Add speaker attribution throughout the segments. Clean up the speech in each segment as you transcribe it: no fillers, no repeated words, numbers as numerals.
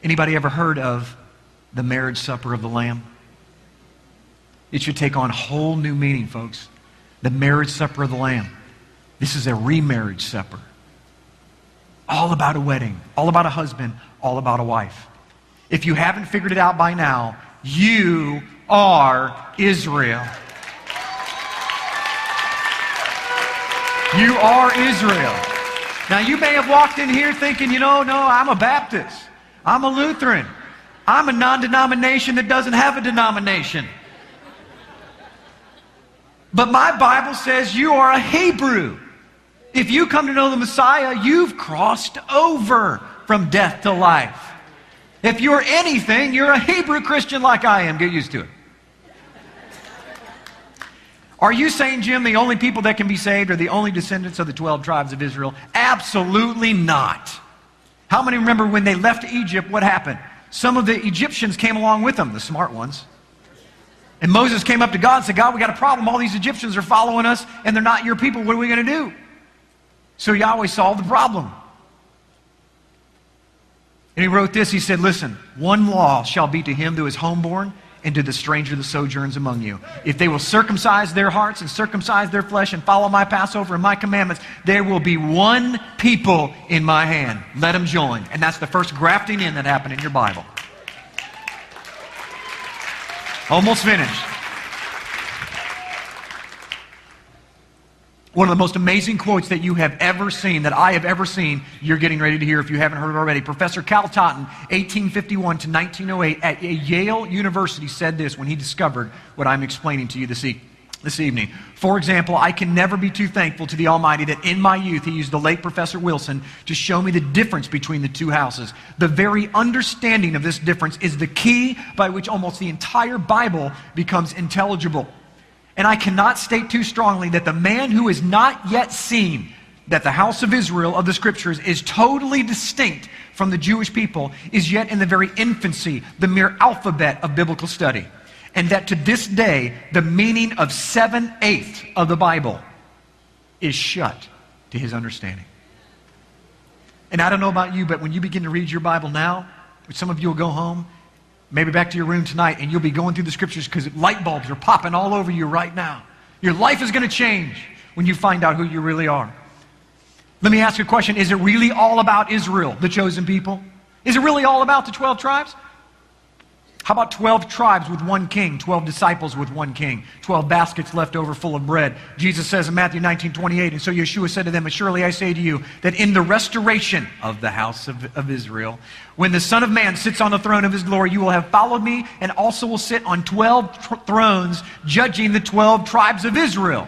Speaker 1: Anybody ever heard of the marriage supper of the Lamb? It should take on whole new meaning, folks. The marriage supper of the Lamb. This is a remarriage supper. All about a wedding, all about a husband, all about a wife. If you haven't figured it out by now, you are Israel. You are Israel. Now you may have walked in here thinking, no, I'm a Baptist. I'm a Lutheran. I'm a non-denomination that doesn't have a denomination. But my Bible says you are a Hebrew. If you come to know the Messiah, you've crossed over from death to life. If you're anything, you're a Hebrew Christian like I am. Get used to it. Are you saying, Jim, the only people that can be saved are the only descendants of the 12 tribes of Israel? Absolutely not. How many remember when they left Egypt, what happened? Some of the Egyptians came along with them, the smart ones. And Moses came up to God and said, God, we got a problem. All these Egyptians are following us, and they're not your people. What are we going to do? So Yahweh solved the problem. And he wrote this. He said, listen, one law shall be to him who is homeborn and to the stranger that sojourns among you. If they will circumcise their hearts and circumcise their flesh and follow my Passover and my commandments, there will be one people in my hand. Let them join. And that's the first grafting in that happened in your Bible. Almost finished. One of the most amazing quotes that you have ever seen, that I have ever seen, you're getting ready to hear if you haven't heard it already. Professor Cal Totten, 1851 to 1908 at Yale University, said this when he discovered what I'm explaining to you this evening. For example, I can never be too thankful to the Almighty that in my youth He used the late Professor Wilson to show me the difference between the two houses. The very understanding of this difference is the key by which almost the entire Bible becomes intelligible. And I cannot state too strongly that the man who has not yet seen that the house of Israel of the Scriptures is totally distinct from the Jewish people is yet in the very infancy, the mere alphabet of biblical study. And that to this day, the meaning of 7/8 of the Bible is shut to his understanding. And I don't know about you, but when you begin to read your Bible now, some of you will go home, maybe back to your room tonight, and you'll be going through the Scriptures because light bulbs are popping all over you right now. Your life is going to change when you find out who you really are. Let me ask you a question. Is it really all about Israel, the chosen people? Is it really all about the 12 tribes? How about 12 tribes with one king, 12 disciples with one king, 12 baskets left over full of bread? Jesus says in Matthew 19:28, and so Yeshua said to them, surely I say to you that in the restoration of the house of Israel, when the Son of Man sits on the throne of his glory, you will have followed me and also will sit on 12 thrones judging the 12 tribes of Israel.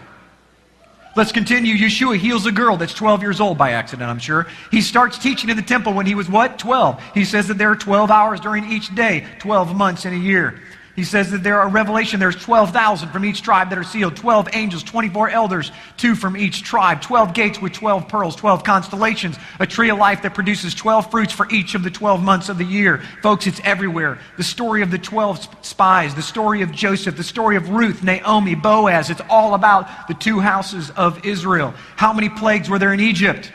Speaker 1: Let's continue. Yeshua heals a girl that's 12 years old by accident, I'm sure. He starts teaching in the temple when he was what? 12. He says that there are 12 hours during each day, 12 months in a year. He says that there are revelation, there's 12,000 from each tribe that are sealed, 12 angels, 24 elders, 2 from each tribe, 12 gates with 12 pearls, 12 constellations, a tree of life that produces 12 fruits for each of the 12 months of the year. Folks, it's everywhere. The story of the 12 spies, the story of Joseph, the story of Ruth, Naomi, Boaz, it's all about the two houses of Israel. How many plagues were there in Egypt?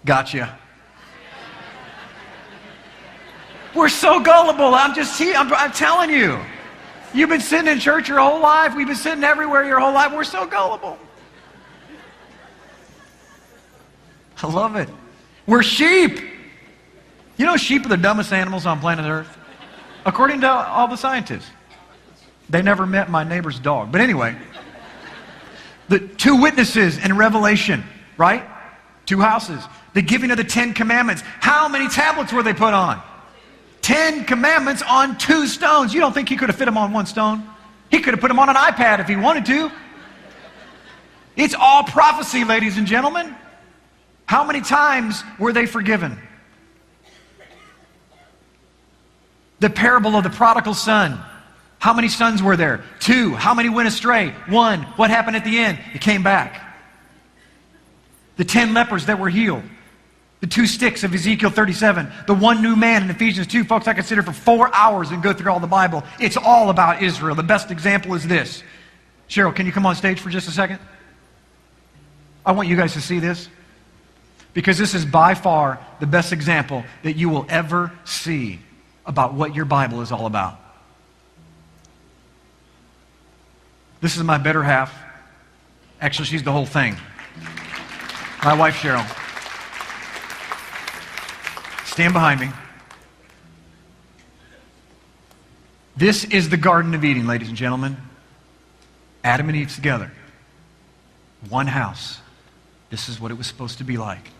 Speaker 1: Gotcha. We're so gullible. I'm telling you. You've been sitting in church your whole life. We've been sitting everywhere your whole life. We're so gullible. I love it. We're sheep. You know sheep are the dumbest animals on planet Earth? According to all the scientists. They never met my neighbor's dog. But anyway, the 2 witnesses in Revelation, right? 2 houses. The giving of the 10 commandments. How many tablets were they put on? 10 commandments on 2 stones. You don't think he could have fit them on 1 stone? He could have put them on an iPad if he wanted to. It's all prophecy, ladies and gentlemen. How many times were they forgiven? The parable of the prodigal son. How many sons were there? 2. How many went astray? 1. What happened at the end? He came back. The 10 lepers that were healed. The 2 sticks of Ezekiel 37. The 1 new man in Ephesians 2. Folks, I could sit here for 4 hours and go through all the Bible. It's all about Israel. The best example is this. Cheryl, can you come on stage for just a second? I want you guys to see this. Because this is by far the best example that you will ever see about what your Bible is all about. This is my better half. Actually, she's the whole thing. My wife, Cheryl. Stand behind me. This is the Garden of Eden, ladies and gentlemen. Adam and Eve together. One house. This is what it was supposed to be like.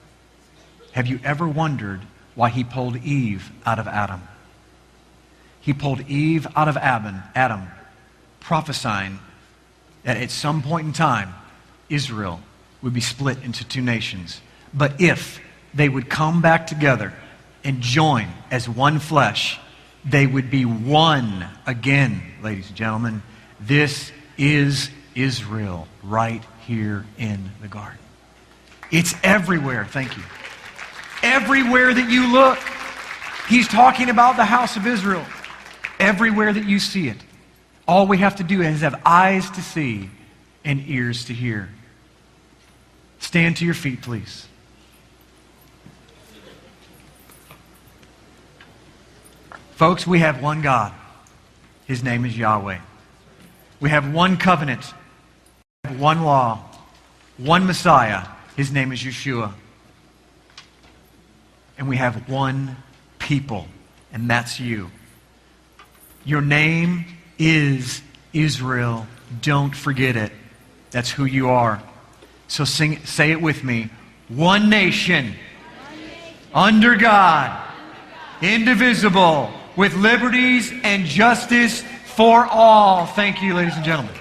Speaker 1: Have you ever wondered why he pulled Eve out of Adam? He pulled Eve out of Adam, prophesying that at some point in time, Israel would be split into two nations. But if they would come back together and join as one flesh, they would be one again, ladies and gentlemen. This is Israel right here in the garden. It's everywhere, thank you. Everywhere that you look, he's talking about the house of Israel. Everywhere that you see it. All we have to do is have eyes to see and ears to hear. Stand to your feet, please. Folks, we have one God. His name is Yahweh. We have one covenant, one law, one Messiah. His name is Yeshua. And we have one people, and that's you. Your name is Israel. Don't forget it. That's who you are. So say it with me. One nation, under God, indivisible, with liberties and justice for all. Thank you, ladies and gentlemen.